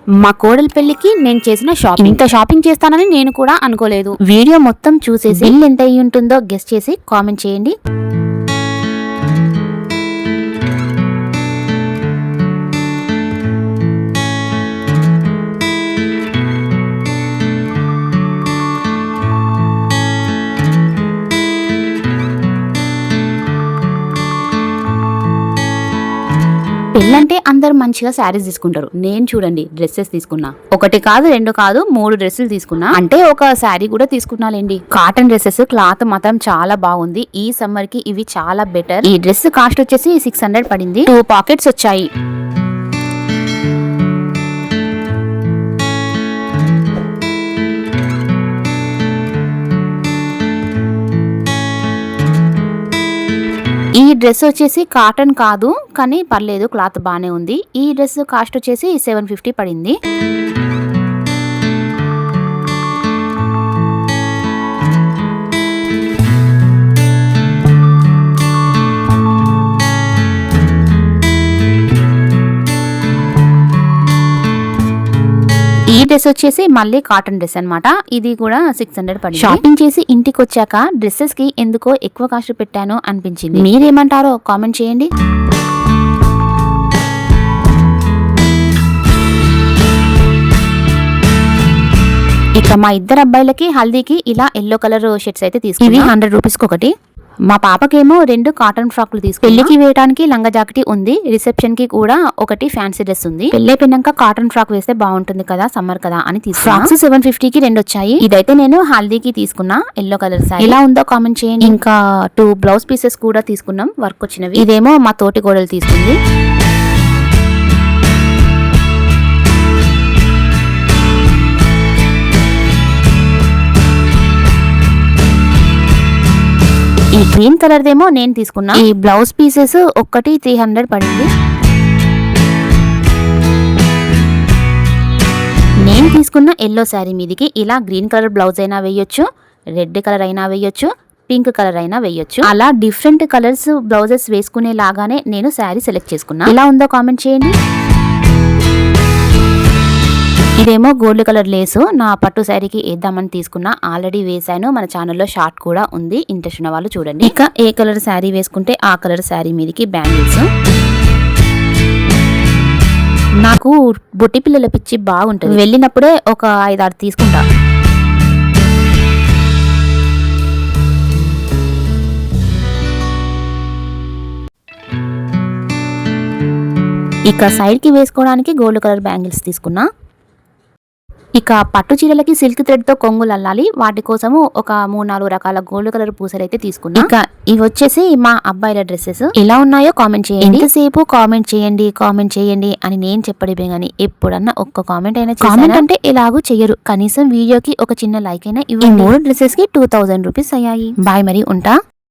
మా కోడలి పెళ్లికి నేను చేసిన షాపింగ్. ఇంత షాపింగ్ చేస్తానని నేను కూడా అనుకోలేదు. వీడియో మొత్తం చూసేసి బిల్ ఎంత అయి ఉంటుందో గెస్ చేసి కామెంట్ చేయండి. పెళ్ళంటే అందరు మంచిగా శారీస్ తీసుకుంటారు. నేను చూడండి డ్రెస్సెస్ తీసుకున్నా. ఒకటి కాదు, రెండు కాదు, 3 డ్రెస్సులు తీసుకున్నా. అంటే ఒక శారీ కూడా తీసుకున్నాలేండి. కాటన్ డ్రెస్సెస్, క్లాత్ మాత్రం చాలా బాగుంది. ఈ సమ్మర్ కి ఇవి చాలా బెటర్. ఈ డ్రెస్ కాస్ట్ వచ్చేసి 600 పడింది. 2 పాకెట్స్ వచ్చాయి. ఈ డ్రెస్ వచ్చేసి కాటన్ కాదు, కానీ పర్లేదు, క్లాత్ బానే ఉంది. ఈ డ్రెస్ కాస్ట్ వచ్చేసి 750 పడింది. ఈ డ్రెస్ వచ్చేసి మళ్ళీ కాటన్ డ్రెస్ అన్నమాట. ఇది కూడా 600 పడింది. షాపింగ్ చేసి ఇంటికి వచ్చాక డ్రెస్సెస్ కి ఎందుకో ఎక్కువ కాస్ట్ పెట్టాను అనిపించింది. మీరేమంటారో కామెంట్ చేయండి. ఇక మా ఇద్దరు అబ్బాయిలకి హల్దీకి ఇలా ఎల్లో కలర్ షర్ట్స్ అయితే తీసుకున్నాం. ఇవి 100 రూపీస్కి ఒకటి. మా పాపకేమో 2 కాటన్ ఫ్రాక్లు తీసుకున్నాం. పెళ్లికి వేయడానికి లంగా జాకెట్ ఉంది. రిసెప్షన్ కి కూడా ఒకటి ఫ్యాన్సీ డ్రెస్ ఉంది. పెళ్ళైపోయినాక కాటన్ ఫ్రాక్ వేస్తే బాగుంటుంది కదా, సమ్మర్ కదా అని తీసుకున్నా. ఫ్రాక్స్ 750కి 2 వచ్చాయి. ఇదైతే నేను హల్దీకి తీసుకున్నా, ఎల్లో కలర్ సారీ. ఎలా ఉందో కామెంట్ చేయండి. ఇంకా 2 బ్లౌజ్ పీసెస్ కూడా తీసుకున్నాం, వర్క్ వచ్చినవి. ఇదేమో మా తోటి కోడలు తీసుకుంది. ఈ గ్రీన్ కలర్ దేమో నేను తీసుకున్నా. ఈ బ్లౌజ్ పీసెస్ ఒక్కటి 300 పడింది. నేను తీసుకున్న ఎల్లో శారీ మీదికి ఇలా గ్రీన్ కలర్ బ్లౌజ్ అయినా వేయొచ్చు, రెడ్ కలర్ అయినా వేయొచ్చు, పింక్ కలర్ అయినా వేయొచ్చు. అలా డిఫరెంట్ కలర్స్ బ్లౌజెస్ వేసుకునే లాగానే నేను శారీ సెలెక్ట్ చేసుకున్నా. ఎలా ఉందో కామెంట్ చేయండి. ఇదేమో గోల్డ్ కలర్ లేసు, నా పట్టు శారీకి వేద్దామని తీసుకున్నా. ఆల్రెడీ వేసాను, మన ఛానల్లో షార్ట్ కూడా ఉంది, ఇంట్రెస్ట్ ఉన్న వాళ్ళు చూడండి. ఇక ఏ కలర్ శారీ వేసుకుంటే ఆ కలర్ శారీ మీదకి బ్యాంగిల్స్. నాకు బొట్టి పిల్లల పిచ్చి బాగుంటుంది. వెళ్ళినప్పుడే ఒక 5-6 తీసుకుంటా. ఇక సైడ్ కి వేసుకోవడానికి గోల్డ్ కలర్ బ్యాంగిల్స్ తీసుకున్నా. ఇక పట్టు చీరలకి సిల్క్ థ్రెడ్ తో కొంగులు అల్లాలి. వాటి కోసము ఒక 3-4 రకాల గోల్డ్ కలర్ పూసలు అయితే తీసుకున్నా. ఇక ఇవి వచ్చేసి మా అబ్బాయిల డ్రెస్సెస్. ఎలా ఉన్నాయో కామెంట్ చేయండి. ఎంతసేపు కామెంట్ చేయండి అని నేను చెప్పడమే గానీ ఎప్పుడన్నా ఒక్క కామెంట్ అయినా, కామెంట్ అంటే ఎలాగూ చెయ్యరు, కనీసం వీడియోకి ఒక చిన్న లైక్ అయినా ఇవ్వండి. 3 డ్రెస్సెస్ కి 2000 రూపీస్ అయ్యాయి. బాయ్, మరి ఉంటా.